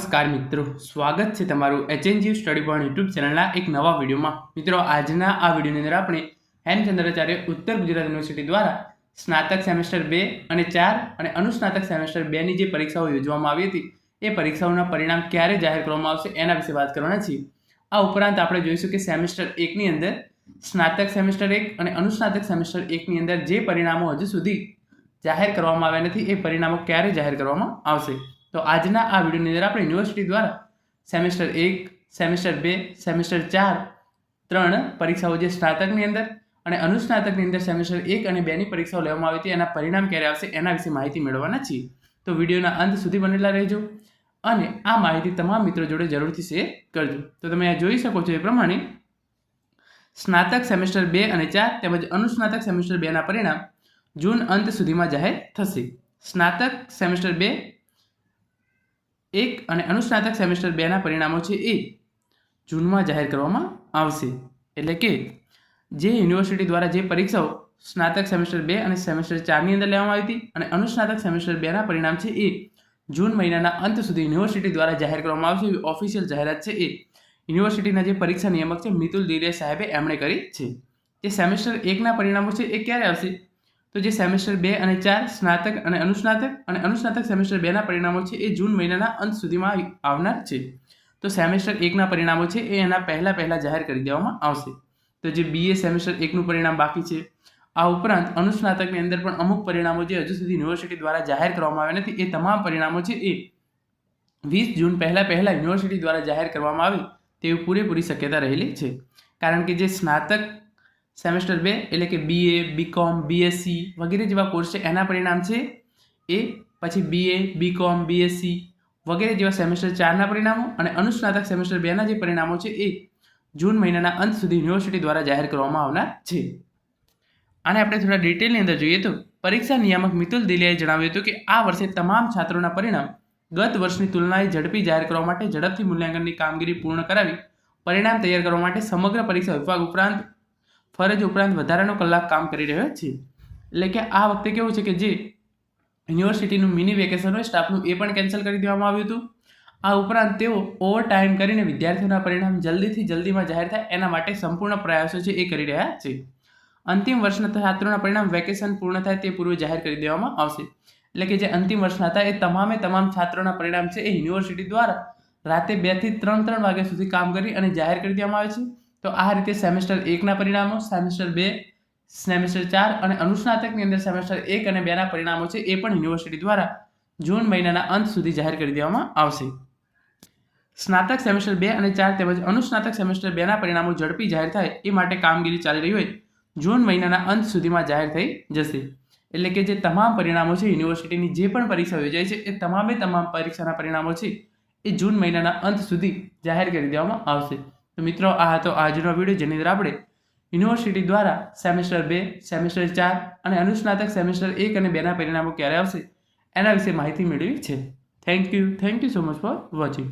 નમસ્કાર મિત્રો, સ્વાગત છે તમારું HNG સ્ટડી પોઈન્ટ યુટ્યુબ ચેનલના એક નવા વિડીયોમાં। મિત્રો, આજના આ વિડીયોની અંદર આપણે હેમચંદ્રાચાર્ય ઉત્તર ગુજરાત યુનિવર્સિટી દ્વારા સ્નાતક સેમેસ્ટર 2 અને 4 અને અનુસ્નાતક સેમેસ્ટર 2 ની જે પરીક્ષાઓ યોજવામાં આવી હતી એ પરીક્ષાઓના પરિણામ ક્યારે જાહેર કરવામાં આવશે એના વિશે વાત કરવાના છીએ। આ ઉપરાંત આપણે જોઈશું કે સેમેસ્ટર 1 ની અંદર સ્નાતક સેમેસ્ટર 1 અને અનુસ્નાતક સેમેસ્ટર 1 ની અંદર જે પરિણામો હજુ સુધી જાહેર કરવામાં આવ્યા નથી એ પરિણામો ક્યારે જાહેર કરવામાં આવશે। તો આજના આ વિડીયોની અંદર આપણે યુનિવર્સિટી દ્વારા સેમેસ્ટર 1, સેમેસ્ટર 2, સેમેસ્ટર 4 ત્રણ પરીક્ષાઓ જે સ્નાતકની અંદર અને અનુસ્નાતકની અંદર સેમેસ્ટર 1 અને 2 ની પરીક્ષાઓ લેવામાં આવી હતી એના પરિણામ ક્યારે આવશે એના વિશે માહિતી મેળવવાના છીએ। તો વિડીયોના અંત સુધી બનેલા રહેજો અને આ માહિતી તમામ મિત્રો જોડે જરૂરથી શેર કરજો। તો તમે આ જોઈ શકો છો એ પ્રમાણે સ્નાતક સેમેસ્ટર 2 અને 4 તેમજ અનુસ્નાતક સેમેસ્ટર 2 ના પરિણામ જૂન અંત સુધીમાં જાહેર થશે। સ્નાતક સેમેસ્ટર 2 1 અને અનુસ્નાતક સેમેસ્ટર 2 ના પરિણામો છે એ જૂનમાં જાહેર કરવામાં આવશે। એટલે કે જે યુનિવર્સિટી દ્વારા જે પરીક્ષાઓ સ્નાતક સેમેસ્ટર 2 અને સેમેસ્ટર 4 ની અંદર લેવામાં આવી હતી અને અનુસ્નાતક સેમેસ્ટર 2 ના પરિણામ છે એ જૂન મહિનાના અંત સુધી યુનિવર્સિટી દ્વારા જાહેર કરવામાં આવશે એવી ઓફિશિયલ જાહેરાત છે એ યુનિવર્સિટીના જે પરીક્ષા નિયામક છે મિતુલ દિરિયા સાહેબે એમણે કરી છે। જે સેમેસ્ટર 1 ના પરિણામો છે એ ક્યારે આવશે? તો જે સેમેસ્ટર 2 અને 4 સ્નાતક અને અનુસ્નાતક સેમેસ્ટર 2 ના પરિણામો છે એ જૂન મહિનાના અંત સુધીમાં આવનાર છે। તો સેમેસ્ટર 1 ના પરિણામો છે એ એના પહેલા જાહેર કરી દેવામાં આવશે। તો જે BA સેમેસ્ટર 1 નું પરિણામ બાકી છે, આ ઉપરાંત અનુસ્નાતકની અંદર પણ અમુક પરિણામો જે હજુ સુધી યુનિવર્સિટી દ્વારા જાહેર કરવામાં આવ્યા નથી એ તમામ પરિણામો છે એ 20 જૂન પહેલા યુનિવર્સિટી દ્વારા જાહેર કરવામાં આવે તેવી પૂરેપૂરી શક્યતા રહેલી છે। કારણ કે જે સ્નાતક સેમેસ્ટર 2 એટલે કે BA, BCom, BSc વગેરે જેવા કોર્સ છે એના પરિણામ છે એ પછી BA, BCom, BSc વગેરે જેવા સેમેસ્ટર 4 ના પરિણામો અને અનુસ્નાતક સેમેસ્ટર 2 ના જે પરિણામો છે એ જૂન મહિનાના અંત સુધી યુનિવર્સિટી દ્વારા જાહેર કરવામાં આવનાર છે। આને આપણે થોડા ડિટેલની અંદર જોઈએ તો પરીક્ષા નિયામક મિતુલ દિલિયાએ જણાવ્યું હતું કે આ વર્ષે તમામ છાત્રોના પરિણામ ગત વર્ષની તુલનાએ ઝડપી જાહેર કરવા માટે ઝડપથી મૂલ્યાંકનની કામગીરી પૂર્ણ કરાવી પરિણામ તૈયાર કરવા માટે સમગ્ર પરીક્ષા વિભાગ ઉપરાંત ફરજ ઉપરાંત વધારાનો કલાક કામ કરી રહ્યો છે। એટલે કે આ વખતે કેવું છે કે જે યુનિવર્સિટીનું મિની વેકેશન હોય સ્ટાફનું એ પણ કેન્સલ કરી દેવામાં આવ્યું હતું। આ ઉપરાંત તેઓ ઓવર ટાઈમ કરીને વિદ્યાર્થીઓના પરિણામ જલ્દીમાં જાહેર થાય એના માટે સંપૂર્ણ પ્રયાસો છે એ કરી રહ્યા છે। અંતિમ વર્ષના છાત્રોના પરિણામ વેકેશન પૂર્ણ થાય તે પૂર્વે જાહેર કરી દેવામાં આવશે। એટલે કે જે અંતિમ વર્ષના હતા એ તમામ છાત્રોના પરિણામ છે એ યુનિવર્સિટી દ્વારા રાતે 2 થી 3 વાગ્યા સુધી કામ કરી અને જાહેર કરી દેવામાં આવે છે। તો આ રીતે સેમેસ્ટર 1 ના પરિણામો, સેમેસ્ટર 2, સેમેસ્ટર 4 અને અનુસ્નાતકની અંદર સેમેસ્ટર 1 અને 2 ના પરિણામો છે એ પણ યુનિવર્સિટી દ્વારા જૂન મહિનાના અંત સુધી જાહેર કરી દેવામાં આવશે। સ્નાતક સેમેસ્ટર 2 અને 4 તેમજ અનુસ્નાતક સેમેસ્ટર 2 ના પરિણામો ઝડપી જાહેર થાય એ માટે કામગીરી ચાલી રહી હોય જૂન મહિનાના અંત સુધીમાં જાહેર થઈ જશે। એટલે કે જે તમામ પરિણામો છે યુનિવર્સિટીની જે પણ પરીક્ષા યોજાય છે એ તમામ પરીક્ષાના પરિણામો છે એ જૂન મહિનાના અંત સુધી જાહેર કરી દેવામાં આવશે। તો મિત્રો, આ હતો આજનો વિડીયો જેની અંદર આપણે યુનિવર્સિટી દ્વારા સેમેસ્ટર 2, સેમેસ્ટર 4 અને અનુસ્નાતક સેમેસ્ટર 1 અને 2 ના પરિણામો ક્યારે આવશે એના વિશે માહિતી મેળવી છે। Thank you so much for watching.